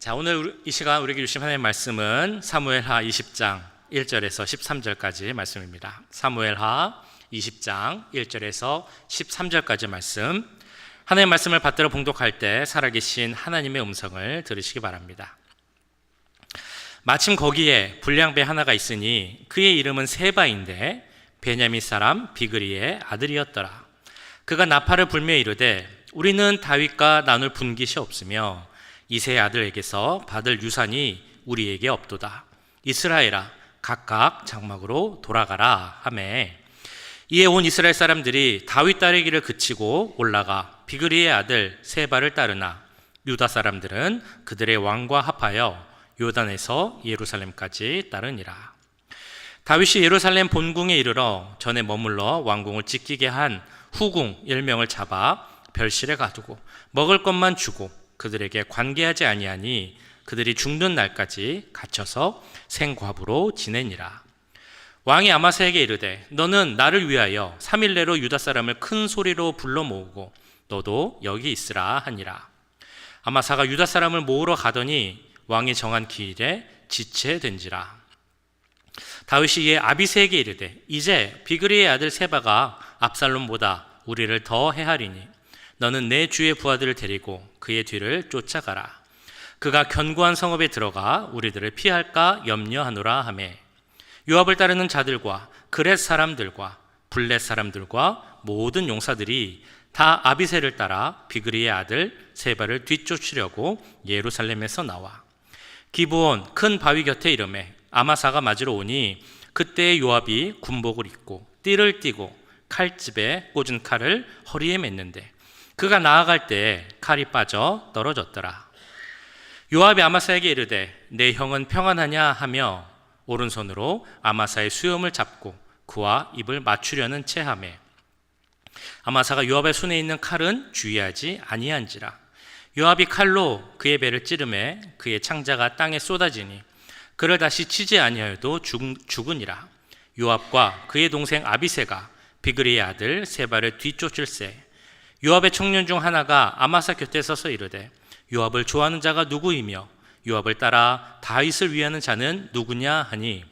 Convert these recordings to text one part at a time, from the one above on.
자, 오늘 이 시간 우리에게 주신 하나님의 말씀은 사무엘하 20장 1절에서 13절까지 말씀입니다. 사무엘하 20장 1절에서 13절까지 말씀. 하나님의 말씀을 받들어 봉독할 때 살아계신 하나님의 음성을 들으시기 바랍니다. 마침 거기에 불량배 하나가 있으니 그의 이름은 세바인데 베냐민 사람 비그리의 아들이었더라. 그가 나팔을 불며 이르되 우리는 다윗과 나눌 분깃이 없으며 이새의 아들에게서 받을 유산이 우리에게 없도다. 이스라엘아 각각 장막으로 돌아가라 하매 이에 온 이스라엘 사람들이 다윗 따르기를 그치고 올라가 비그리의 아들 세바를 따르나 유다 사람들은 그들의 왕과 합하여 요단에서 예루살렘까지 따르니라. 다윗이 예루살렘 본궁에 이르러 전에 머물러 왕궁을 지키게 한 후궁 10명을 잡아 별실에 가두고 먹을 것만 주고 그들에게 관계하지 아니하니 그들이 죽는 날까지 갇혀서 생과부로 지내니라. 왕이 아마사에게 이르되 너는 나를 위하여 3일 내로 유다 사람을 큰 소리로 불러 모으고 너도 여기 있으라 하니라. 아마사가 유다 사람을 모으러 가더니 왕이 정한 기일에 지체된지라. 다윗이 이에 아비새에게 이르되 이제 비그리의 아들 세바가 압살롬보다 우리를 더 해하리니 너는 내 주의 부하들을 데리고 그의 뒤를 쫓아가라. 그가 견고한 성읍에 들어가 우리들을 피할까 염려하노라 하매 요압을 따르는 자들과 그렛 사람들과 블렛 사람들과 모든 용사들이 다 아비새를 따라 비그리의 아들 세바를 뒤쫓으려고 예루살렘에서 나와 기브온 큰 바위 곁에 이르매 아마사가 맞으러 오니 그때 요압이 군복을 입고 띠를 띠고 칼집에 꽂은 칼을 허리에 맸는데 그가 나아갈 때 칼이 빠져 떨어졌더라. 요압이 아마사에게 이르되 내 형은 평안하냐 하며 오른손으로 아마사의 수염을 잡고 그와 입을 맞추려는 체하매 아마사가 요압의 손에 있는 칼은 주의하지 아니한지라. 요압이 칼로 그의 배를 찌르매 그의 창자가 땅에 쏟아지니 그를 다시 치지 아니하여도 죽으니라. 요압과 그의 동생 아비새가 비그리의 아들 세바를 뒤쫓을새 요압의 청년 중 하나가 아마사 곁에 서서 이르되 요압을 좋아하는 자가 누구이며 요압을 따라 다윗을 위하는 자는 누구냐 하니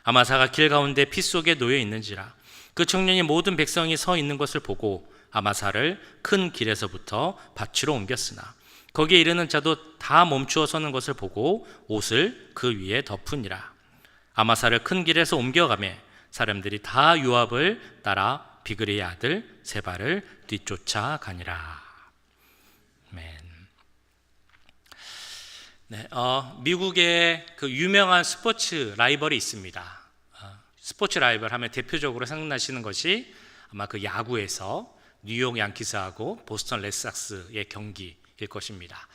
아마사가 길 가운데 피 속에 놓여 있는지라. 그 청년이 모든 백성이 서 있는 것을 보고 아마사를 큰 길에서부터 밭으로 옮겼으나 거기에 이르는 자도 다 멈추어 서는 것을 보고 옷을 그 위에 덮으니라. 아마사를 큰 길에서 옮겨가매 사람들이 다 요압을 따라 비그리의 아들 세바를 뒤쫓아 가니라. 아멘. 네, 미국의 그 유명한 스포츠 라이벌이 있습니다. 스포츠 라이벌 하면 대표적으로 생각나시는 것이 아마 그 야구에서 뉴욕 양키스하고 보스턴 레드삭스의 경기일 것입니다.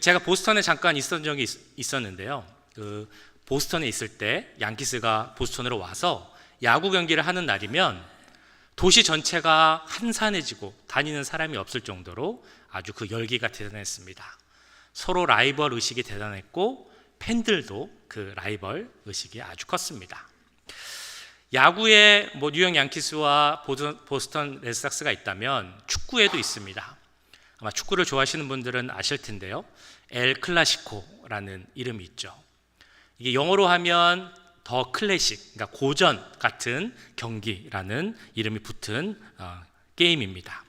제가 보스턴에 잠깐 있었던 적이 있었는데요. 그 보스턴에 있을 때 양키스가 보스턴으로 와서 야구 경기를 하는 날이면 도시 전체가 한산해지고 다니는 사람이 없을 정도로 아주 그 열기가 대단했습니다. 서로 라이벌 의식이 대단했고 팬들도 그 라이벌 의식이 아주 컸습니다. 야구에 뉴욕 양키스와 보스턴 레드삭스가 있다면 축구에도 있습니다. 아마 축구를 좋아하시는 분들은 아실 텐데요. 엘 클라시코라는 이름이 있죠. 이게 영어로 하면 더 클래식, 그러니까 고전 같은 경기라는 이름이 붙은 게임입니다.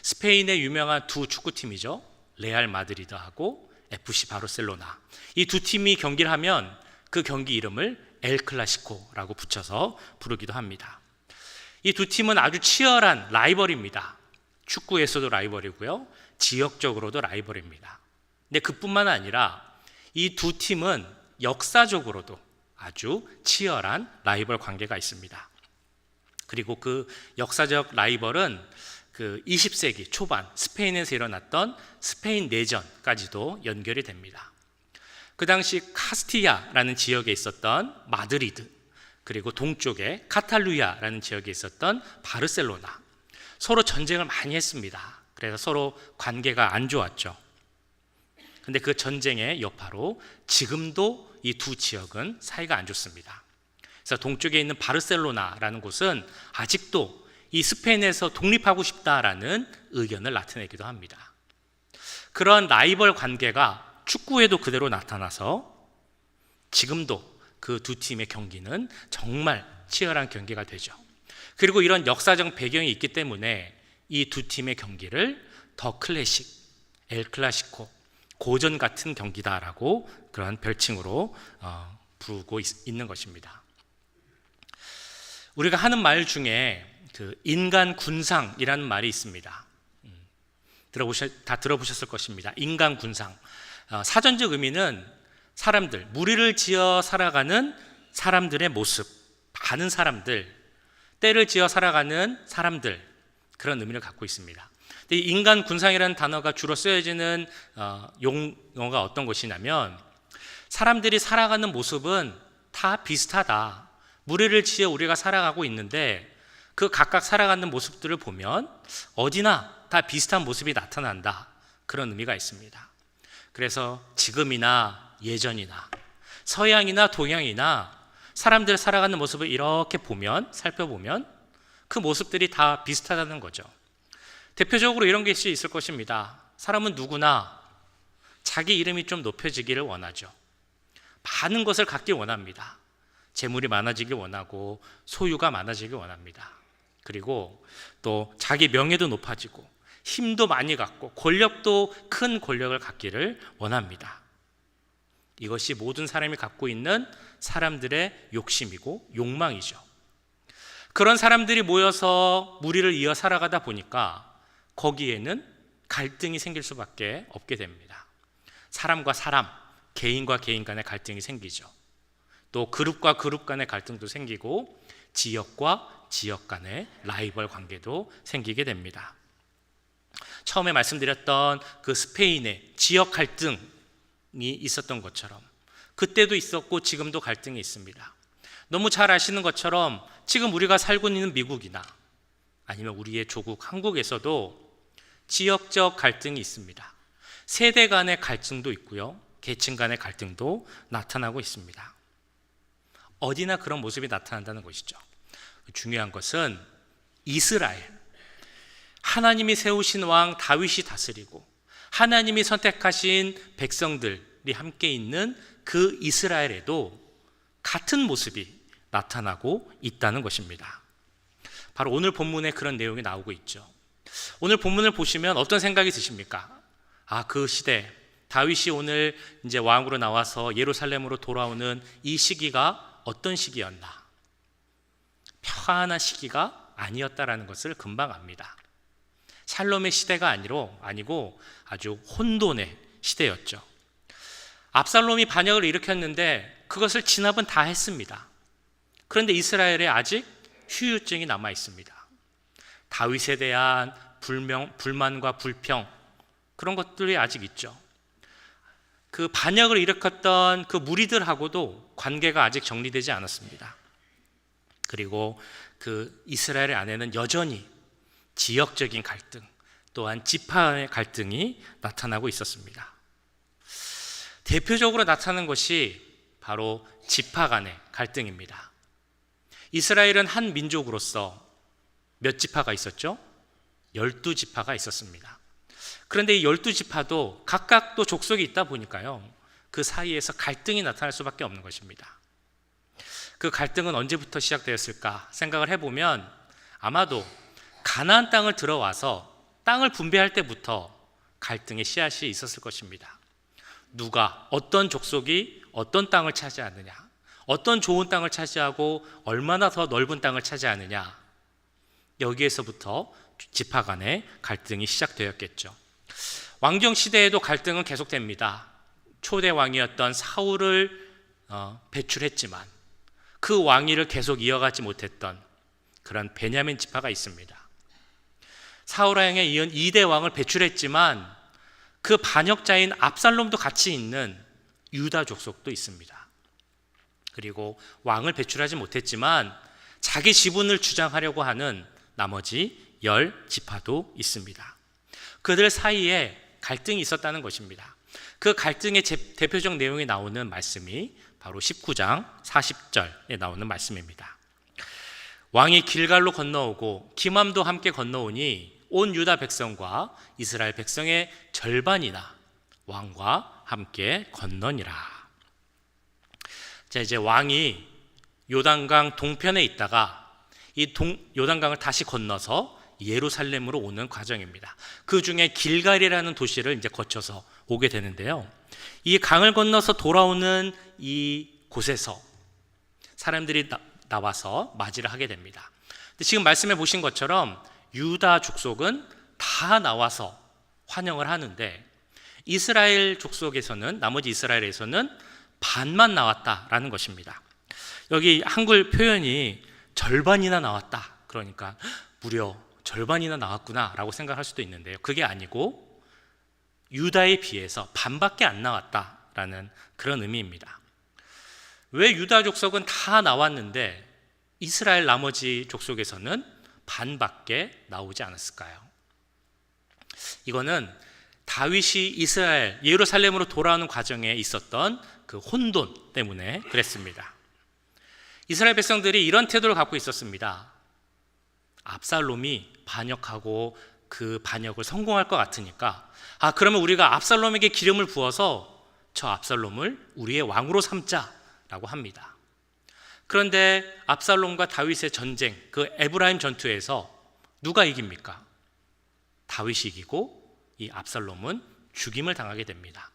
스페인의 유명한 두 축구팀이죠. 레알 마드리드하고 FC 바르셀로나. 이 두 팀이 경기를 하면 그 경기 이름을 엘 클라시코라고 붙여서 부르기도 합니다. 이 두 팀은 아주 치열한 라이벌입니다. 축구에서도 라이벌이고요. 지역적으로도 라이벌입니다. 근데 그뿐만 아니라 이 두 팀은 역사적으로도 아주 치열한 라이벌 관계가 있습니다. 그리고 그 역사적 라이벌은 그 20세기 초반 스페인에서 일어났던 스페인 내전까지도 연결이 됩니다. 그 당시 카스티아라는 지역에 있었던 마드리드, 그리고 동쪽에 카탈루야라는 지역에 있었던 바르셀로나, 서로 전쟁을 많이 했습니다. 그래서 서로 관계가 안 좋았죠. 근데 그 전쟁의 여파로 지금도 이 두 지역은 사이가 안 좋습니다. 그래서 동쪽에 있는 바르셀로나라는 곳은 아직도 이 스페인에서 독립하고 싶다라는 의견을 나타내기도 합니다. 그런 라이벌 관계가 축구에도 그대로 나타나서 지금도 그 두 팀의 경기는 정말 치열한 경기가 되죠. 그리고 이런 역사적 배경이 있기 때문에 이 두 팀의 경기를 더 클래식, 엘 클라시코, 고전 같은 경기다라고 그런 별칭으로 부르고 있는 것입니다. 우리가 하는 말 중에 그 인간 군상이라는 말이 있습니다. 다 들어보셨을 것입니다. 인간 군상. 사전적 의미는 사람들, 무리를 지어 살아가는 사람들의 모습, 많은 사람들, 때를 지어 살아가는 사람들, 그런 의미를 갖고 있습니다. 근데 이 인간 군상이라는 단어가 주로 쓰여지는 용어가 어떤 것이냐면, 사람들이 살아가는 모습은 다 비슷하다. 무리를 지어 우리가 살아가고 있는데 그 각각 살아가는 모습들을 보면 어디나 다 비슷한 모습이 나타난다. 그런 의미가 있습니다. 그래서 지금이나 예전이나 서양이나 동양이나 사람들 살아가는 모습을 이렇게 살펴보면 그 모습들이 다 비슷하다는 거죠. 대표적으로 이런 게 있을 것입니다. 사람은 누구나 자기 이름이 좀 높여지기를 원하죠. 많은 것을 갖길 원합니다. 재물이 많아지길 원하고 소유가 많아지길 원합니다. 그리고 또 자기 명예도 높아지고 힘도 많이 갖고 권력도 큰 권력을 갖기를 원합니다. 이것이 모든 사람이 갖고 있는 사람들의 욕심이고 욕망이죠. 그런 사람들이 모여서 무리를 이어 살아가다 보니까 거기에는 갈등이 생길 수밖에 없게 됩니다. 사람과 사람, 개인과 개인 간의 갈등이 생기죠. 또 그룹과 그룹 간의 갈등도 생기고 지역과 지역 간의 라이벌 관계도 생기게 됩니다. 처음에 말씀드렸던 그 스페인의 지역 갈등이 있었던 것처럼 그때도 있었고 지금도 갈등이 있습니다. 너무 잘 아시는 것처럼 지금 우리가 살고 있는 미국이나 아니면 우리의 조국 한국에서도 지역적 갈등이 있습니다. 세대 간의 갈등도 있고요, 계층 간의 갈등도 나타나고 있습니다. 어디나 그런 모습이 나타난다는 것이죠. 중요한 것은 이스라엘, 하나님이 세우신 왕 다윗이 다스리고 하나님이 선택하신 백성들이 함께 있는 그 이스라엘에도 같은 모습이 나타나고 있다는 것입니다. 바로 오늘 본문에 그런 내용이 나오고 있죠. 오늘 본문을 보시면 어떤 생각이 드십니까? 그 시대, 다윗이 오늘 이제 왕으로 나와서 예루살렘으로 돌아오는 이 시기가 어떤 시기였나? 평안한 시기가 아니었다라는 것을 금방 압니다. 샬롬의 시대가 아니고 아주 혼돈의 시대였죠. 압살롬이 반역을 일으켰는데 그것을 진압은 다 했습니다. 그런데 이스라엘에 아직 후유증이 남아 있습니다. 다윗에 대한 불만과 불평, 그런 것들이 아직 있죠. 그 반역을 일으켰던 그 무리들하고도 관계가 아직 정리되지 않았습니다. 그리고 그 이스라엘 안에는 여전히 지역적인 갈등, 또한 지파의 갈등이 나타나고 있었습니다. 대표적으로 나타나는 것이 바로 지파 간의 갈등입니다. 이스라엘은 한 민족으로서 몇 지파가 있었죠? 12지파가 있었습니다. 그런데 이 12지파도 각각 또 족속이 있다 보니까요, 그 사이에서 갈등이 나타날 수밖에 없는 것입니다. 그 갈등은 언제부터 시작되었을까 생각을 해보면 아마도 가나안 땅을 들어와서 땅을 분배할 때부터 갈등의 씨앗이 있었을 것입니다. 누가, 어떤 족속이 어떤 땅을 차지하느냐, 어떤 좋은 땅을 차지하고 얼마나 더 넓은 땅을 차지하느냐, 여기에서부터 지파 간의 갈등이 시작되었겠죠. 왕정 시대에도 갈등은 계속됩니다. 초대 왕이었던 사울을 배출했지만 그 왕위를 계속 이어가지 못했던 그런 베냐민 지파가 있습니다. 사울 왕에 이은 2대 왕을 배출했지만 그 반역자인 압살롬도 같이 있는 유다 족속도 있습니다. 그리고 왕을 배출하지 못했지만 자기 지분을 주장하려고 하는 나머지 10지파도 있습니다. 그들 사이에 갈등이 있었다는 것입니다. 그 갈등의 대표적 내용이 나오는 말씀이 바로 19장 40절에 나오는 말씀입니다. 왕이 길갈로 건너오고 기맘도 함께 건너오니 온 유다 백성과 이스라엘 백성의 절반이나 왕과 함께 건너니라. 자, 이제 왕이 요단강 동편에 있다가 이 요단강을 다시 건너서 예루살렘으로 오는 과정입니다. 그 중에 길갈이라는 도시를 이제 거쳐서 오게 되는데요. 이 강을 건너서 돌아오는 이 곳에서 사람들이 나와서 맞이를 하게 됩니다. 근데 지금 말씀해 보신 것처럼 유다 족속은 다 나와서 환영을 하는데 이스라엘 족속에서는, 나머지 이스라엘에서는 반만 나왔다라는 것입니다. 여기 한글 표현이 절반이나 나왔다, 그러니까 무려 절반이나 나왔구나 라고 생각할 수도 있는데요, 그게 아니고 유다에 비해서 반밖에 안 나왔다라는 그런 의미입니다. 왜 유다 족속은 다 나왔는데 이스라엘 나머지 족속에서는 반밖에 나오지 않았을까요? 이거는 다윗이 이스라엘 예루살렘으로 돌아오는 과정에 있었던 그 혼돈 때문에 그랬습니다. 이스라엘 백성들이 이런 태도를 갖고 있었습니다. 압살롬이 반역하고 그 반역을 성공할 것 같으니까, 그러면 우리가 압살롬에게 기름을 부어서 저 압살롬을 우리의 왕으로 삼자라고 합니다. 그런데 압살롬과 다윗의 전쟁, 그 에브라임 전투에서 누가 이깁니까? 다윗이 이기고 이 압살롬은 죽임을 당하게 됩니다.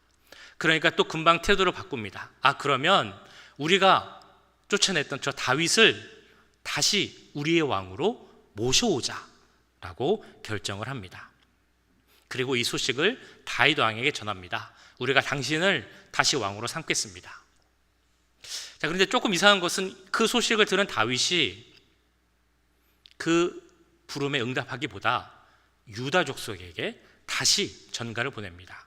그러니까 또 금방 태도를 바꿉니다. 그러면 우리가 쫓아냈던 저 다윗을 다시 우리의 왕으로 모셔오자라고 결정을 합니다. 그리고 이 소식을 다윗 왕에게 전합니다. 우리가 당신을 다시 왕으로 삼겠습니다. 자, 그런데 조금 이상한 것은 그 소식을 들은 다윗이 그 부름에 응답하기보다 유다 족속에게 다시 전가를 보냅니다.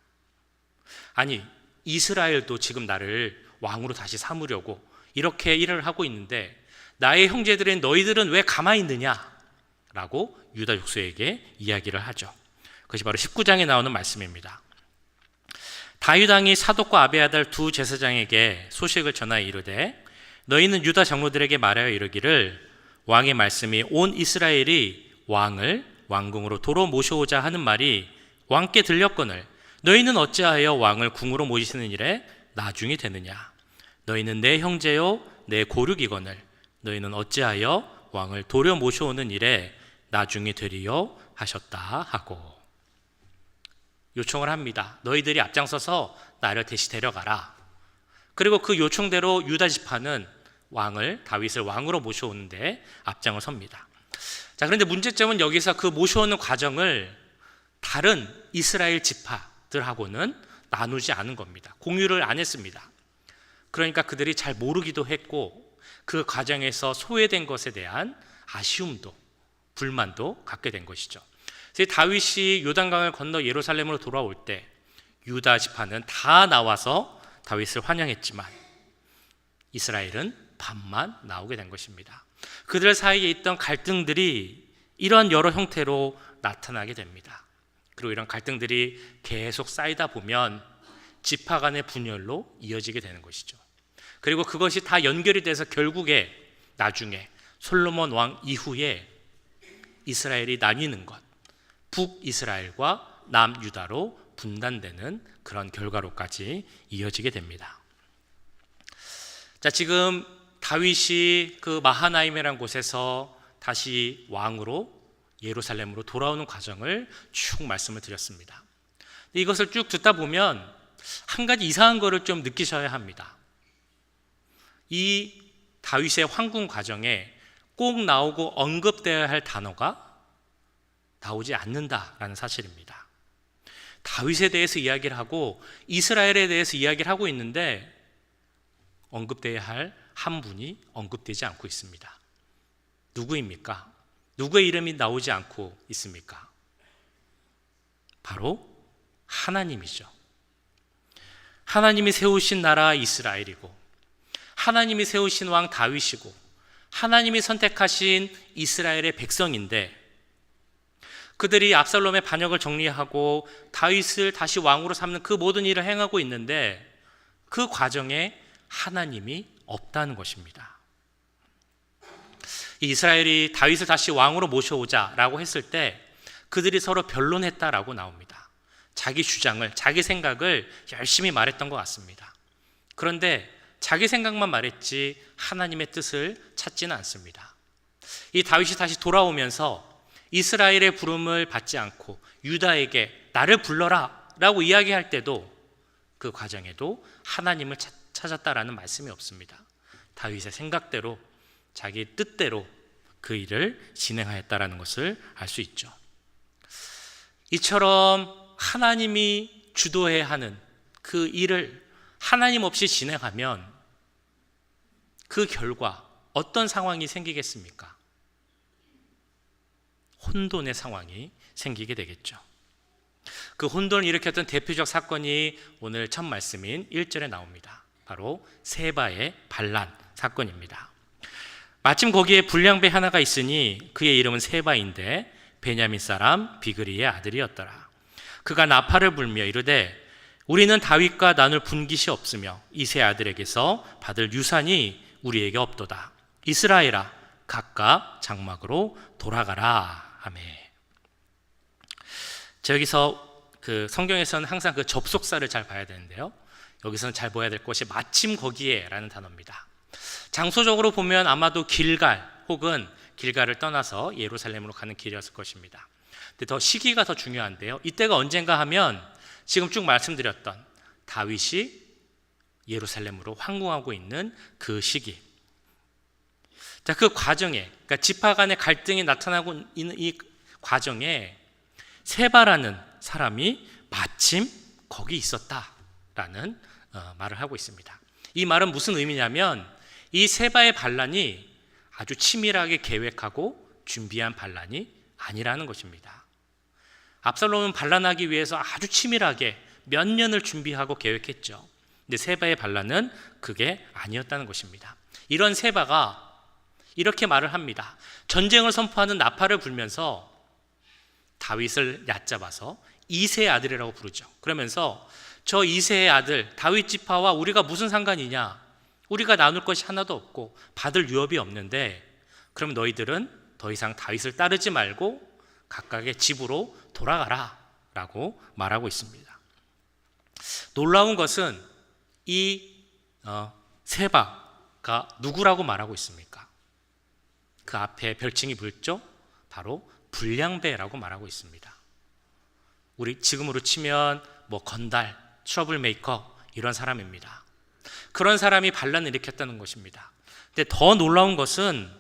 아니, 이스라엘도 지금 나를 왕으로 다시 삼으려고 이렇게 일을 하고 있는데 나의 형제들인 너희들은 왜 가만히 있느냐? 라고 유다 족속에게 이야기를 하죠. 그것이 바로 19장에 나오는 말씀입니다. 다윗 왕이 사독과 아비아달 두 제사장에게 소식을 전하여 이르되 너희는 유다 장로들에게 말하여 이르기를 왕의 말씀이 온 이스라엘이 왕을 왕궁으로 도로 모셔오자 하는 말이 왕께 들렸거늘 너희는 어찌하여 왕을 궁으로 모시는 일에 나중이 되느냐? 너희는 내 형제요 내 고륙이거늘 너희는 어찌하여 왕을 도려 모셔오는 일에 나중이 되리요 하셨다 하고 요청을 합니다. 너희들이 앞장서서 나를 대신 데려가라. 그리고 그 요청대로 유다 지파는 다윗을 왕으로 모셔오는데 앞장을 섭니다. 자, 그런데 문제점은 여기서 그 모셔오는 과정을 다른 이스라엘 지파들하고는 나누지 않은 겁니다. 공유를 안 했습니다. 그러니까 그들이 잘 모르기도 했고 그 과정에서 소외된 것에 대한 아쉬움도 불만도 갖게 된 것이죠. 그래서 다윗이 요단강을 건너 예루살렘으로 돌아올 때 유다 지파는 다 나와서 다윗을 환영했지만 이스라엘은 반만 나오게 된 것입니다. 그들 사이에 있던 갈등들이 이런 여러 형태로 나타나게 됩니다. 그리고 이런 갈등들이 계속 쌓이다 보면 지파 간의 분열로 이어지게 되는 것이죠. 그리고 그것이 다 연결이 돼서 결국에 나중에 솔로몬 왕 이후에 이스라엘이 나뉘는 것, 북이스라엘과 남유다로 분단되는 그런 결과로까지 이어지게 됩니다. 자, 지금 다윗이 그 마하나임이라는 곳에서 다시 왕으로 예루살렘으로 돌아오는 과정을 쭉 말씀을 드렸습니다. 이것을 쭉 듣다 보면 한 가지 이상한 거를 좀 느끼셔야 합니다. 이 다윗의 황궁 과정에 꼭 나오고 언급되어야 할 단어가 나오지 않는다라는 사실입니다. 다윗에 대해서 이야기를 하고 이스라엘에 대해서 이야기를 하고 있는데 언급되어야 할 한 분이 언급되지 않고 있습니다. 누구입니까? 누구의 이름이 나오지 않고 있습니까? 바로 하나님이죠. 하나님이 세우신 나라 이스라엘이고 하나님이 세우신 왕 다윗이고 하나님이 선택하신 이스라엘의 백성인데 그들이 압살롬의 반역을 정리하고 다윗을 다시 왕으로 삼는 그 모든 일을 행하고 있는데 그 과정에 하나님이 없다는 것입니다. 이스라엘이 다윗을 다시 왕으로 모셔오자라고 했을 때 그들이 서로 변론했다라고 나옵니다. 자기 주장을, 자기 생각을 열심히 말했던 것 같습니다. 그런데 자기 생각만 말했지 하나님의 뜻을 찾지는 않습니다. 이 다윗이 다시 돌아오면서 이스라엘의 부름을 받지 않고 유다에게 나를 불러라 라고 이야기할 때도 그 과정에도 하나님을 찾았다라는 말씀이 없습니다. 다윗의 생각대로, 자기 뜻대로 그 일을 진행하였다라는 것을 알 수 있죠. 이처럼 하나님이 주도해야 하는 그 일을 하나님 없이 진행하면 그 결과 어떤 상황이 생기겠습니까? 혼돈의 상황이 생기게 되겠죠. 그 혼돈을 일으켰던 대표적 사건이 오늘 첫 말씀인 1절에 나옵니다. 바로 세바의 반란 사건입니다. 마침 거기에 불량배 하나가 있으니 그의 이름은 세바인데 베냐민 사람 비그리의 아들이었더라. 그가 나팔을 불며 이르되 우리는 다윗과 나눌 분깃이 없으며 이 세 아들에게서 받을 유산이 우리에게 없도다. 이스라엘아 각각 장막으로 돌아가라. 아멘. 여기서 그 성경에서는 항상 그 접속사를 잘 봐야 되는데요. 여기서는 잘 봐야 될 것이 마침 거기에라는 단어입니다. 장소적으로 보면 아마도 길갈 혹은 길갈을 떠나서 예루살렘으로 가는 길이었을 것입니다. 근데 더 시기가 더 중요한데요. 이때가 언젠가 하면 지금 쭉 말씀드렸던 다윗이 예루살렘으로 황궁하고 있는 그 시기. 자, 그 과정에, 그러니까 지파 간의 갈등이 나타나고 있는 이 과정에 세바라는 사람이 마침 거기 있었다라는 말을 하고 있습니다. 이 말은 무슨 의미냐면 이 세바의 반란이 아주 치밀하게 계획하고 준비한 반란이 아니라는 것입니다. 압살롬은 반란하기 위해서 아주 치밀하게 몇 년을 준비하고 계획했죠. 근데 세바의 반란은 그게 아니었다는 것입니다. 이런 세바가 이렇게 말을 합니다. 전쟁을 선포하는 나팔을 불면서 다윗을 얕잡아서 이새의 아들이라고 부르죠. 그러면서 저 이새의 아들 다윗 지파와 우리가 무슨 상관이냐? 우리가 나눌 것이 하나도 없고 받을 유업이 없는데 그럼 너희들은 더 이상 다윗을 따르지 말고 각각의 집으로 돌아가라 라고 말하고 있습니다. 놀라운 것은 이 세바가 누구라고 말하고 있습니까? 그 앞에 별칭이 붙죠? 바로 불량배라고 말하고 있습니다. 우리 지금으로 치면 뭐 건달, 트러블 메이커 이런 사람입니다. 그런 사람이 반란을 일으켰다는 것입니다. 근데 더 놀라운 것은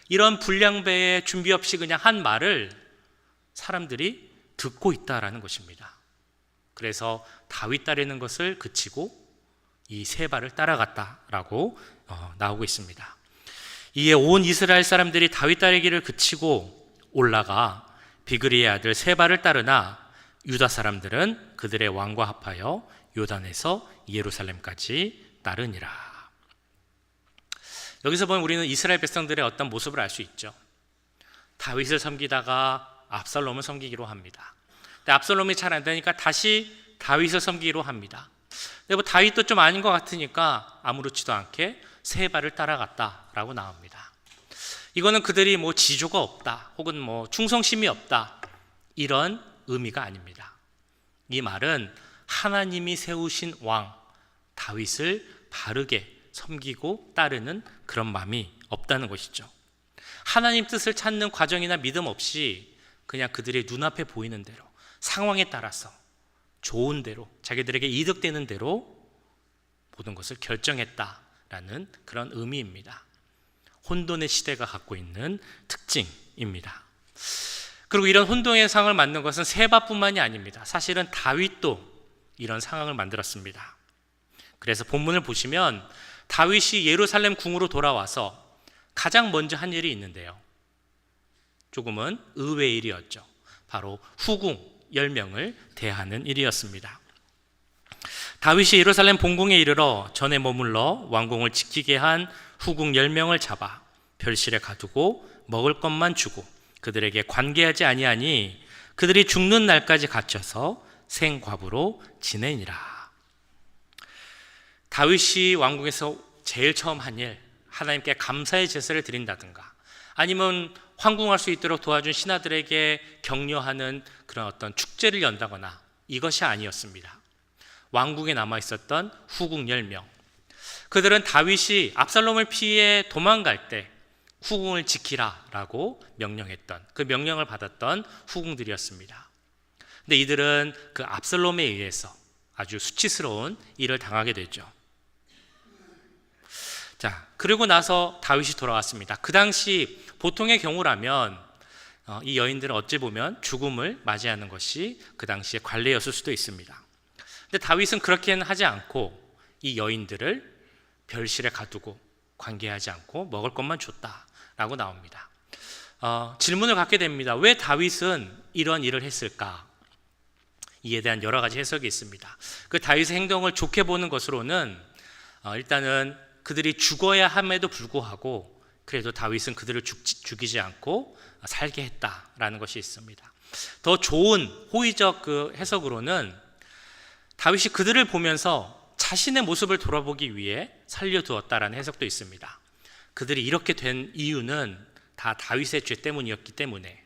이런 불량배의 준비 없이 그냥 한 말을 사람들이 듣고 있다라는 것입니다. 그래서 다윗 따르는 것을 그치고 이 세바를 따라갔다라고 나오고 있습니다. 이에 온 이스라엘 사람들이 다윗 따르기를 그치고 올라가 비그리의 아들 세바를 따르나 유다 사람들은 그들의 왕과 합하여 요단에서 예루살렘까지 따르니라. 여기서 보면 우리는 이스라엘 백성들의 어떤 모습을 알 수 있죠. 다윗을 섬기다가 압살롬을 섬기기로 합니다. 근데 압살롬이 잘 안 되니까 다시 다윗을 섬기기로 합니다. 근데 뭐 다윗도 좀 아닌 것 같으니까 아무렇지도 않게 세바를 따라갔다라고 나옵니다. 이거는 그들이 뭐 지조가 없다 혹은 뭐 충성심이 없다 이런 의미가 아닙니다. 이 말은 하나님이 세우신 왕 다윗을 바르게 섬기고 따르는 그런 마음이 없다는 것이죠. 하나님 뜻을 찾는 과정이나 믿음 없이 그냥 그들의 눈앞에 보이는 대로 상황에 따라서 좋은 대로 자기들에게 이득되는 대로 모든 것을 결정했다라는 그런 의미입니다. 혼돈의 시대가 갖고 있는 특징입니다. 그리고 이런 혼돈의 상황을 만든 것은 세바뿐만이 아닙니다. 사실은 다윗도 이런 상황을 만들었습니다. 그래서 본문을 보시면 다윗이 예루살렘 궁으로 돌아와서 가장 먼저 한 일이 있는데요. 조금은 의외의 일이었죠. 바로 후궁 10명을 대하는 일이었습니다. 다윗이 예루살렘 본궁에 이르러 전에 머물러 왕궁을 지키게 한 후궁 10명을 잡아 별실에 가두고 먹을 것만 주고 그들에게 관계하지 아니하니 그들이 죽는 날까지 갇혀서 생과부로 지내니라. 다윗이 왕궁에서 제일 처음 한 일, 하나님께 감사의 제사를 드린다든가 아니면 황궁할 수 있도록 도와준 신하들에게 격려하는 그런 어떤 축제를 연다거나 이것이 아니었습니다. 왕궁에 남아 있었던 후궁 10명. 그들은 다윗이 압살롬을 피해 도망갈 때 후궁을 지키라라고 명령했던, 그 명령을 받았던 후궁들이었습니다. 근데 이들은 그 압살롬에 의해서 아주 수치스러운 일을 당하게 되죠. 자, 그리고 나서 다윗이 돌아왔습니다. 그 당시 보통의 경우라면 이 여인들은 어찌 보면 죽음을 맞이하는 것이 그 당시의 관례였을 수도 있습니다. 근데 다윗은 그렇게는 하지 않고 이 여인들을 별실에 가두고 관계하지 않고 먹을 것만 줬다라고 나옵니다. 질문을 갖게 됩니다. 왜 다윗은 이런 일을 했을까? 이에 대한 여러 가지 해석이 있습니다. 그 다윗의 행동을 좋게 보는 것으로는 일단은 그들이 죽어야 함에도 불구하고 그래도 다윗은 그들을 죽이지 않고 살게 했다라는 것이 있습니다. 더 좋은 호의적 그 해석으로는 다윗이 그들을 보면서 자신의 모습을 돌아보기 위해 살려두었다라는 해석도 있습니다. 그들이 이렇게 된 이유는 다 다윗의 죄 때문이었기 때문에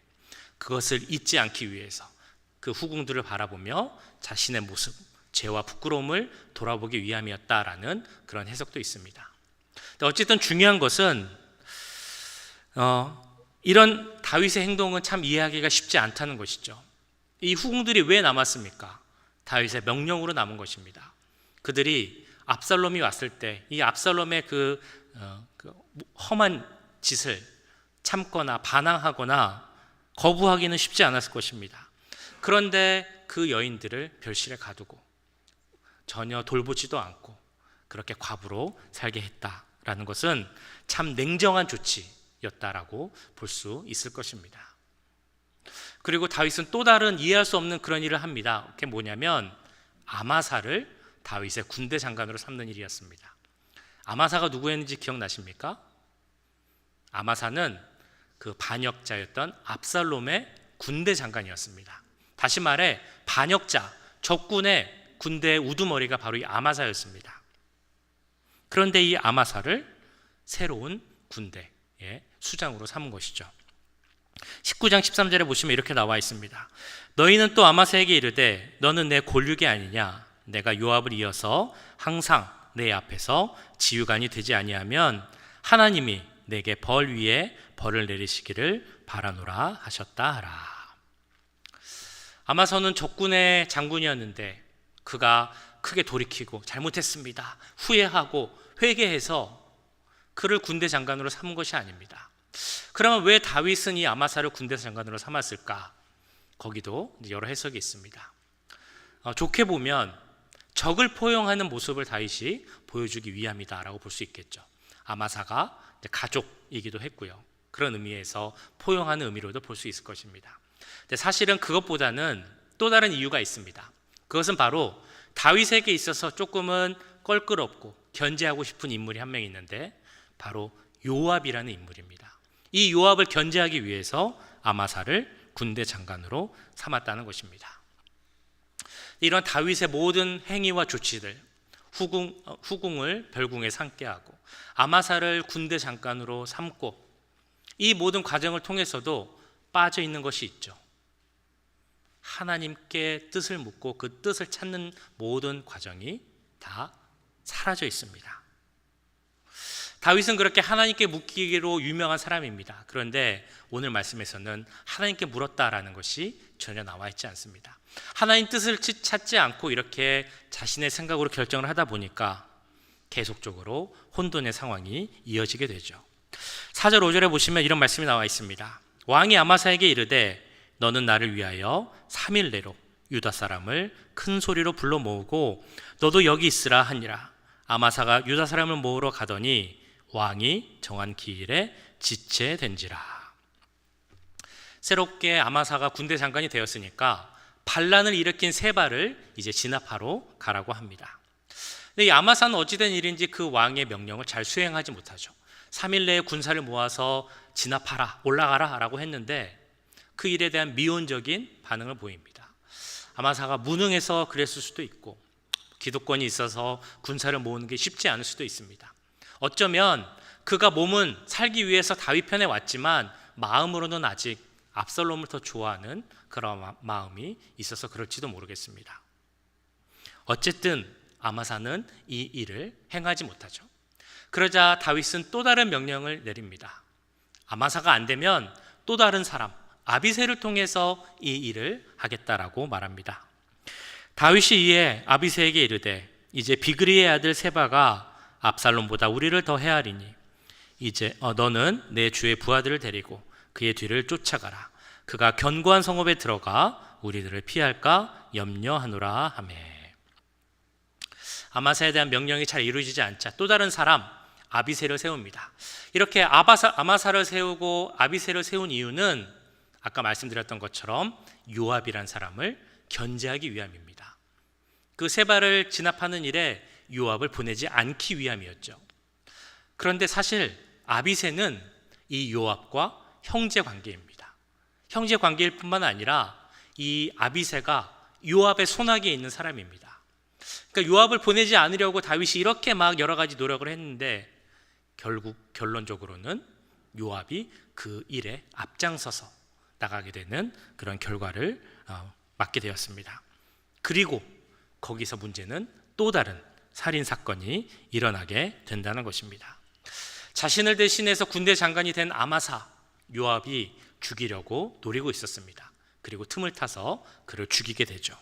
그것을 잊지 않기 위해서 그 후궁들을 바라보며 자신의 모습, 죄와 부끄러움을 돌아보기 위함이었다라는 그런 해석도 있습니다. 어쨌든 중요한 것은 이런 다윗의 행동은 참 이해하기가 쉽지 않다는 것이죠. 이 후궁들이 왜 남았습니까? 다윗의 명령으로 남은 것입니다. 그들이 압살롬이 왔을 때 이 압살롬의 그 험한 짓을 참거나 반항하거나 거부하기는 쉽지 않았을 것입니다. 그런데 그 여인들을 별실에 가두고 전혀 돌보지도 않고 그렇게 과부로 살게 했다라는 것은 참 냉정한 조치였다라고 볼 수 있을 것입니다. 그리고 다윗은 또 다른 이해할 수 없는 그런 일을 합니다. 그게 뭐냐면 아마사를 다윗의 군대 장관으로 삼는 일이었습니다. 아마사가 누구였는지 기억나십니까? 아마사는 그 반역자였던 압살롬의 군대 장관이었습니다. 다시 말해 반역자, 적군의 군대의 우두머리가 바로 이 아마사였습니다. 그런데 이 아마사를 새로운 군대의 수장으로 삼은 것이죠. 19장 13절에 보시면 이렇게 나와 있습니다. 너희는 또 아마사에게 이르되 너는 내 골육이 아니냐? 내가 요압을 이어서 항상 내 앞에서 지휘관이 되지 아니하면 하나님이 내게 벌 위에 벌을 내리시기를 바라노라 하셨다 하라. 아마사는 적군의 장군이었는데 그가 크게 돌이키고 잘못했습니다, 후회하고 회개해서 그를 군대 장관으로 삼은 것이 아닙니다. 그러면 왜 다윗은 이 아마사를 군대 장관으로 삼았을까? 거기도 여러 해석이 있습니다. 좋게 보면 적을 포용하는 모습을 다윗이 보여주기 위함이다라고 볼 수 있겠죠. 아마사가 가족이기도 했고요. 그런 의미에서 포용하는 의미로도 볼 수 있을 것입니다. 근데 사실은 그것보다는 또 다른 이유가 있습니다. 그것은 바로 다윗에게 있어서 조금은 껄끄럽고 견제하고 싶은 인물이 한 명 있는데 바로 요압이라는 인물입니다. 이 요압을 견제하기 위해서 아마사를 군대 장관으로 삼았다는 것입니다. 이런 다윗의 모든 행위와 조치들, 후궁을 별궁에 삼게 하고 아마사를 군대 장관으로 삼고 이 모든 과정을 통해서도 빠져 있는 것이 있죠. 하나님께 뜻을 묻고 그 뜻을 찾는 모든 과정이 다 사라져 있습니다. 다윗은 그렇게 하나님께 묻기로 유명한 사람입니다. 그런데 오늘 말씀에서는 하나님께 물었다라는 것이 전혀 나와 있지 않습니다. 하나님 뜻을 찾지 않고 이렇게 자신의 생각으로 결정을 하다 보니까 계속적으로 혼돈의 상황이 이어지게 되죠. 4절 5절에 보시면 이런 말씀이 나와 있습니다. 왕이 아마사에게 이르되 너는 나를 위하여 3일 내로 유다 사람을 큰 소리로 불러 모으고 너도 여기 있으라 하니라. 아마사가 유다 사람을 모으러 가더니 왕이 정한 기일에 지체된지라. 새롭게 아마사가 군대 장관이 되었으니까 반란을 일으킨 세바를 이제 진압하러 가라고 합니다. 근데 이 아마사는 어찌된 일인지 그 왕의 명령을 잘 수행하지 못하죠. 3일 내에 군사를 모아서 진압하라, 올라가라 라고 했는데 그 일에 대한 미온적인 반응을 보입니다. 아마사가 무능해서 그랬을 수도 있고 기득권이 있어서 군사를 모으는 게 쉽지 않을 수도 있습니다. 어쩌면 그가 몸은 살기 위해서 다윗 편에 왔지만 마음으로는 아직 압살롬을 더 좋아하는 그런 마음이 있어서 그럴지도 모르겠습니다. 어쨌든 아마사는 이 일을 행하지 못하죠. 그러자 다윗은 또 다른 명령을 내립니다. 아마사가 안 되면 또 다른 사람 아비새를 통해서 이 일을 하겠다라고 말합니다. 다윗이 이에 아비새에게 이르되 이제 비그리의 아들 세바가 압살롬보다 우리를 더 헤아리니 이제 너는 내 주의 부하들을 데리고 그의 뒤를 쫓아가라. 그가 견고한 성읍에 들어가 우리들을 피할까 염려하노라 하매. 아마사에 대한 명령이 잘 이루어지지 않자 또 다른 사람 아비새를 세웁니다. 이렇게 아마사를 세우고 아비새를 세운 이유는 아까 말씀드렸던 것처럼 요압이란 사람을 견제하기 위함입니다. 그 세바를 진압하는 일에 요압을 보내지 않기 위함이었죠. 그런데 사실 아비새는 이 요압과 형제 관계입니다. 형제 관계일 뿐만 아니라 이 아비새가 요압의 손아귀에 있는 사람입니다. 그러니까 요압을 보내지 않으려고 다윗이 이렇게 막 여러 가지 노력을 했는데 결국 결론적으로는 요압이 그 일에 앞장서서 나가게 되는 그런 결과를 맞게 되었습니다. 그리고 거기서 문제는 또 다른 살인 사건이 일어나게 된다는 것입니다. 자신을 대신해서 군대 장관이 된 아마사, 요압이 죽이려고 노리고 있었습니다. 그리고 틈을 타서 그를 죽이게 되죠.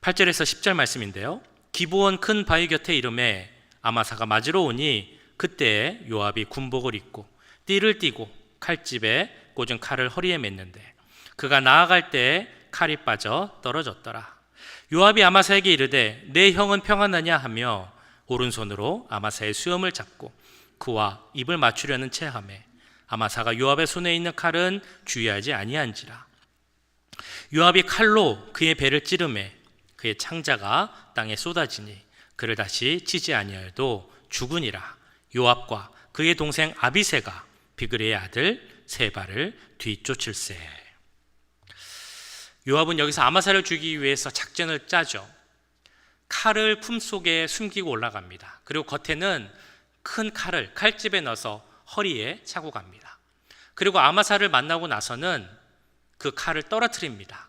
8절에서 10절 말씀인데요. 기브온 큰 바위 곁에 이름에 아마사가 맞으러 오니 그때 요압이 군복을 입고 띠를 띠고 칼집에 꽂은 칼을 허리에 맸는데 그가 나아갈 때 칼이 빠져 떨어졌더라. 요압이 아마사에게 이르되 내 형은 평안하냐 하며 오른손으로 아마사의 수염을 잡고 그와 입을 맞추려는 체하매 아마사가 요압의 손에 있는 칼은 주의하지 아니한지라. 요압이 칼로 그의 배를 찌르매 그의 창자가 땅에 쏟아지니 그를 다시 치지 아니하여도 죽으니라. 요압과 그의 동생 아비새가 비그리의 아들 세바를 뒤쫓을세. 요압은 여기서 아마사를 죽이기 위해서 작전을 짜죠. 칼을 품속에 숨기고 올라갑니다. 그리고 겉에는 큰 칼을 칼집에 넣어서 허리에 차고 갑니다. 그리고 아마사를 만나고 나서는 그 칼을 떨어뜨립니다.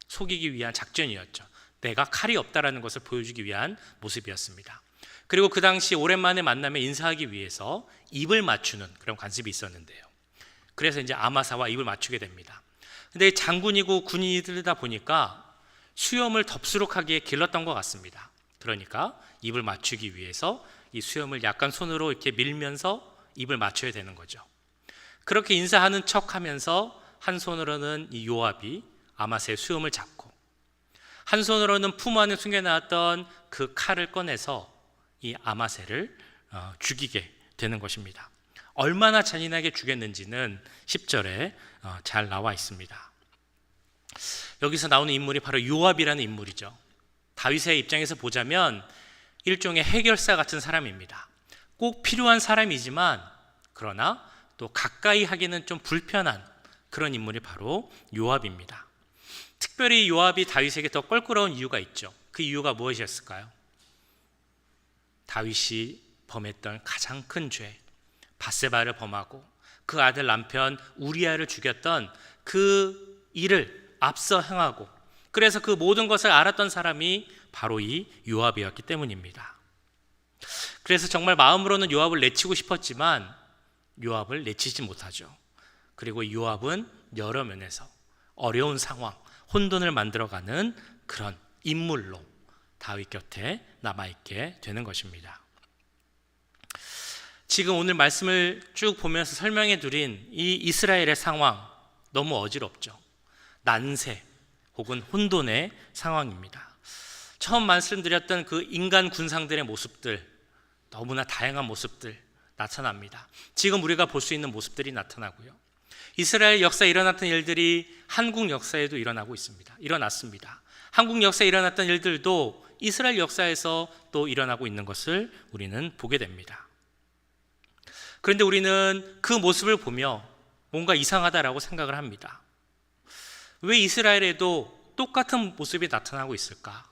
속이기 위한 작전이었죠. 내가 칼이 없다라는 것을 보여주기 위한 모습이었습니다. 그리고 그 당시 오랜만에 만나며 인사하기 위해서 입을 맞추는 그런 관습이 있었는데요. 그래서 이제 아마사와 입을 맞추게 됩니다. 근데 장군이고 군인이다 보니까 수염을 덥수룩하게 길렀던 것 같습니다. 그러니까 입을 맞추기 위해서 이 수염을 약간 손으로 이렇게 밀면서 입을 맞춰야 되는 거죠. 그렇게 인사하는 척 하면서 한 손으로는 이 요압이 아마사의 수염을 잡고 한 손으로는 품 안에 숨겨놨던 그 칼을 꺼내서 이 아마사를 죽이게 되는 것입니다. 얼마나 잔인하게 죽였는지는 10절에 잘 나와 있습니다. 여기서 나오는 인물이 바로 요압이라는 인물이죠. 다윗의 입장에서 보자면 일종의 해결사 같은 사람입니다. 꼭 필요한 사람이지만 그러나 또 가까이 하기는 좀 불편한 그런 인물이 바로 요압입니다. 특별히 요압이 다윗에게 더 껄끄러운 이유가 있죠. 그 이유가 무엇이었을까요? 다윗이 범했던 가장 큰 죄, 밧세바를 범하고 그 아들 남편 우리아를 죽였던 그 일을 앞서 행하고 그래서 그 모든 것을 알았던 사람이 바로 이 요압이었기 때문입니다. 그래서 정말 마음으로는 요압을 내치고 싶었지만 요압을 내치지 못하죠. 그리고 요압은 여러 면에서 어려운 상황, 혼돈을 만들어가는 그런 인물로 다윗 곁에 남아있게 되는 것입니다. 지금 오늘 말씀을 쭉 보면서 설명해 드린 이 이스라엘의 상황 너무 어지럽죠. 난세 혹은 혼돈의 상황입니다. 처음 말씀드렸던 그 인간 군상들의 모습들 너무나 다양한 모습들 나타납니다. 지금 우리가 볼 수 있는 모습들이 나타나고요. 이스라엘 역사에 일어났던 일들이 한국 역사에도 일어났습니다. 한국 역사에 일어났던 일들도 이스라엘 역사에서 또 일어나고 있는 것을 우리는 보게 됩니다. 그런데 우리는 그 모습을 보며 뭔가 이상하다라고 생각을 합니다. 왜 이스라엘에도 똑같은 모습이 나타나고 있을까?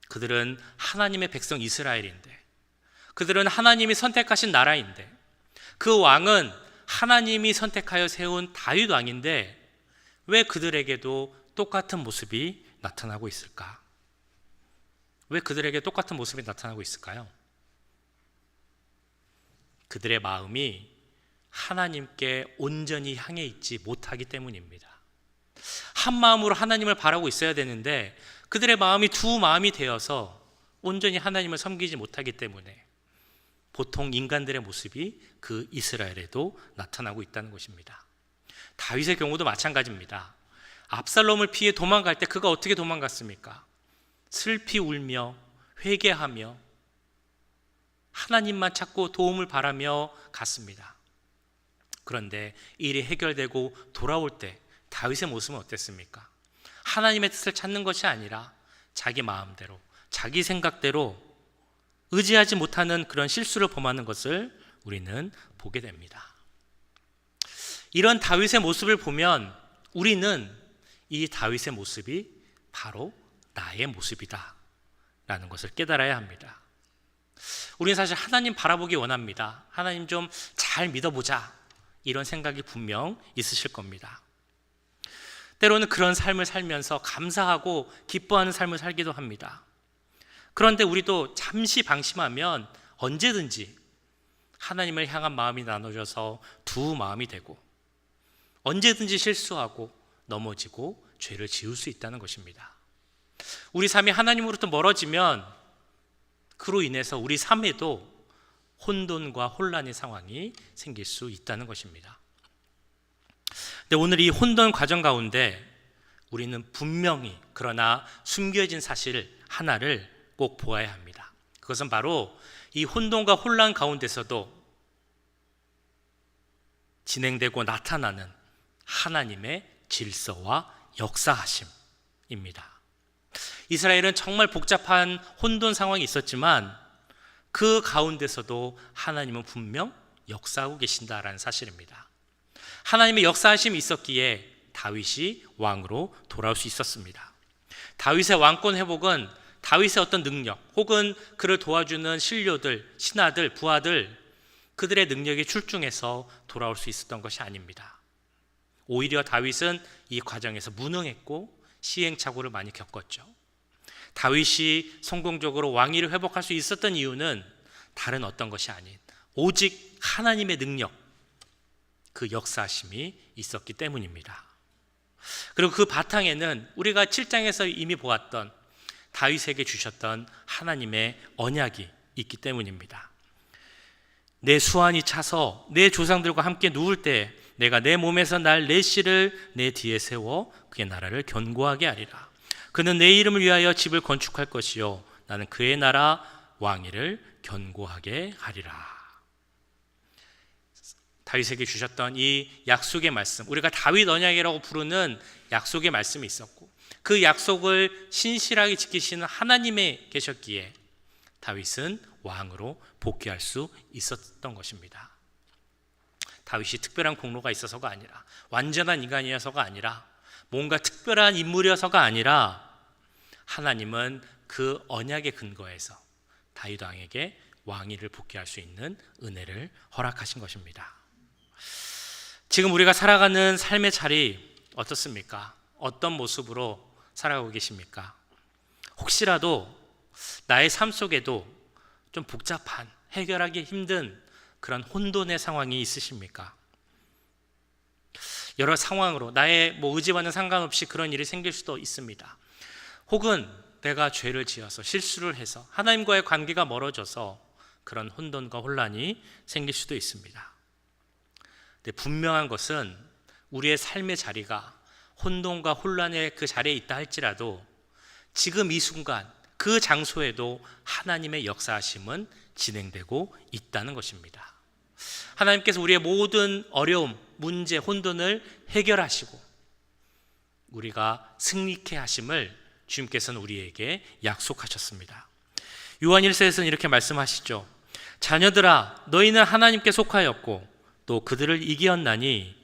그들은 하나님의 백성 이스라엘인데, 그들은 하나님이 선택하신 나라인데, 그 왕은 하나님이 선택하여 세운 다윗 왕인데 왜 그들에게도 똑같은 모습이 나타나고 있을까? 왜 그들에게 똑같은 모습이 나타나고 있을까요? 그들의 마음이 하나님께 온전히 향해 있지 못하기 때문입니다. 한 마음으로 하나님을 바라고 있어야 되는데 그들의 마음이 두 마음이 되어서 온전히 하나님을 섬기지 못하기 때문에 보통 인간들의 모습이 그 이스라엘에도 나타나고 있다는 것입니다. 다윗의 경우도 마찬가지입니다. 압살롬을 피해 도망갈 때 그가 어떻게 도망갔습니까? 슬피 울며 회개하며 하나님만 찾고 도움을 바라며 갔습니다. 그런데 일이 해결되고 돌아올 때 다윗의 모습은 어땠습니까? 하나님의 뜻을 찾는 것이 아니라 자기 마음대로, 자기 생각대로 의지하지 못하는 그런 실수를 범하는 것을 우리는 보게 됩니다. 이런 다윗의 모습을 보면 우리는 이 다윗의 모습이 바로 나의 모습이다 라는 것을 깨달아야 합니다. 우리는 사실 하나님 바라보기 원합니다. 하나님 좀 잘 믿어보자 이런 생각이 분명 있으실 겁니다. 때로는 그런 삶을 살면서 감사하고 기뻐하는 삶을 살기도 합니다. 그런데 우리도 잠시 방심하면 언제든지 하나님을 향한 마음이 나눠져서 두 마음이 되고 언제든지 실수하고 넘어지고 죄를 지을 수 있다는 것입니다. 우리 삶이 하나님으로부터 멀어지면 그로 인해서 우리 삶에도 혼돈과 혼란의 상황이 생길 수 있다는 것입니다. 근데 오늘 이 혼돈 과정 가운데 우리는 분명히 그러나 숨겨진 사실 하나를 꼭 보아야 합니다. 그것은 바로 이 혼돈과 혼란 가운데서도 진행되고 나타나는 하나님의 질서와 역사하심입니다. 이스라엘은 정말 복잡한 혼돈 상황이 있었지만 그 가운데서도 하나님은 분명 역사하고 계신다라는 사실입니다. 하나님의 역사하심이 있었기에 다윗이 왕으로 돌아올 수 있었습니다. 다윗의 왕권 회복은 다윗의 어떤 능력 혹은 그를 도와주는 신료들, 신하들, 부하들 그들의 능력이 출중해서 돌아올 수 있었던 것이 아닙니다. 오히려 다윗은 이 과정에서 무능했고 시행착오를 많이 겪었죠. 다윗이 성공적으로 왕위를 회복할 수 있었던 이유는 다른 어떤 것이 아닌 오직 하나님의 능력, 그 역사심이 있었기 때문입니다. 그리고 그 바탕에는 우리가 7장에서 이미 보았던 다윗에게 주셨던 하나님의 언약이 있기 때문입니다. 내 수완이 차서 내 조상들과 함께 누울 때 내가 내 몸에서 날 내 씨를 내 뒤에 세워 그의 나라를 견고하게 하리라. 그는 내 이름을 위하여 집을 건축할 것이요 나는 그의 나라 왕위를 견고하게 하리라. 다윗에게 주셨던 이 약속의 말씀, 우리가 다윗 언약이라고 부르는 약속의 말씀이 있었고 그 약속을 신실하게 지키시는 하나님에 계셨기에 다윗은 왕으로 복귀할 수 있었던 것입니다. 다윗이 특별한 공로가 있어서가 아니라 완전한 인간이어서가 아니라 뭔가 특별한 인물이어서가 아니라 하나님은 그 언약의 근거에서 다윗 왕에게 왕위를 복귀할 수 있는 은혜를 허락하신 것입니다. 지금 우리가 살아가는 삶의 자리 어떻습니까? 어떤 모습으로 살아가고 계십니까? 혹시라도 나의 삶 속에도 좀 복잡한, 해결하기 힘든 그런 혼돈의 상황이 있으십니까? 여러 상황으로 나의 의지와는 상관없이 그런 일이 생길 수도 있습니다. 혹은 내가 죄를 지어서 실수를 해서 하나님과의 관계가 멀어져서 그런 혼돈과 혼란이 생길 수도 있습니다. 근데 분명한 것은 우리의 삶의 자리가 혼돈과 혼란의 그 자리에 있다 할지라도 지금 이 순간 그 장소에도 하나님의 역사하심은 진행되고 있다는 것입니다. 하나님께서 우리의 모든 어려움, 문제, 혼돈을 해결하시고 우리가 승리케 하심을 주님께서는 우리에게 약속하셨습니다. 요한 1서에서는 이렇게 말씀하시죠. 자녀들아 너희는 하나님께 속하였고 또 그들을 이기었나니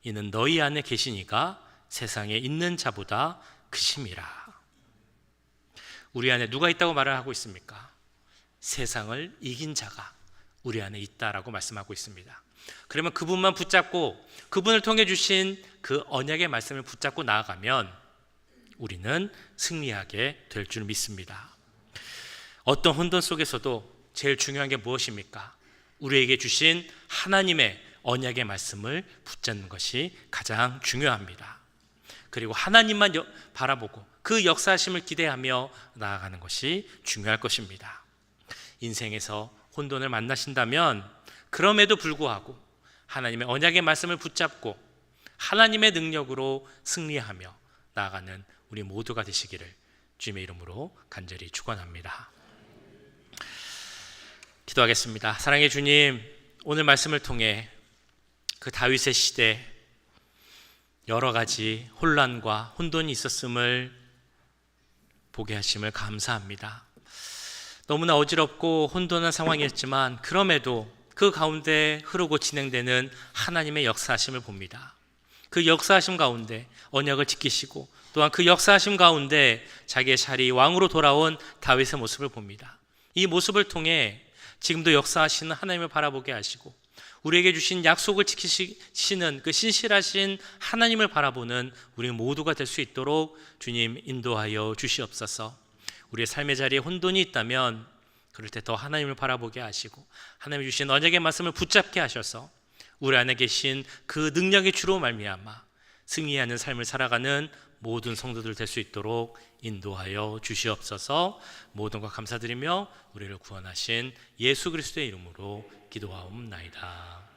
이는 너희 안에 계시니가 세상에 있는 자보다 크심이라. 우리 안에 누가 있다고 말을 하고 있습니까? 세상을 이긴 자가 우리 안에 있다라고 말씀하고 있습니다. 그러면 그분만 붙잡고 그분을 통해 주신 그 언약의 말씀을 붙잡고 나아가면 우리는 승리하게 될 줄 믿습니다. 어떤 혼돈 속에서도 제일 중요한 게 무엇입니까? 우리에게 주신 하나님의 언약의 말씀을 붙잡는 것이 가장 중요합니다. 그리고 하나님만 바라보고 그 역사하심을 기대하며 나아가는 것이 중요할 것입니다. 인생에서 혼돈을 만나신다면 그럼에도 불구하고 하나님의 언약의 말씀을 붙잡고 하나님의 능력으로 승리하며 나아가는 우리 모두가 되시기를 주님의 이름으로 간절히 축원합니다. 기도하겠습니다. 사랑의 주님, 오늘 말씀을 통해 그 다윗의 시대 여러 가지 혼란과 혼돈이 있었음을 보게 하심을 감사합니다. 너무나 어지럽고 혼돈한 상황이었지만 그럼에도 그 가운데 흐르고 진행되는 하나님의 역사하심을 봅니다. 그 역사하심 가운데 언약을 지키시고 또한 그 역사하심 가운데 자기의 자리 왕으로 돌아온 다윗의 모습을 봅니다. 이 모습을 통해 지금도 역사하시는 하나님을 바라보게 하시고 우리에게 주신 약속을 지키시는 그 신실하신 하나님을 바라보는 우리 모두가 될 수 있도록 주님 인도하여 주시옵소서. 우리의 삶의 자리에 혼돈이 있다면 그럴 때 더 하나님을 바라보게 하시고 하나님이 주신 언약의 말씀을 붙잡게 하셔서 우리 안에 계신 그 능력의 주로 말미암아 승리하는 삶을 살아가는 모든 성도들 될 수 있도록 인도하여 주시옵소서. 모든 것 감사드리며 우리를 구원하신 예수 그리스도의 이름으로 기도하옵나이다.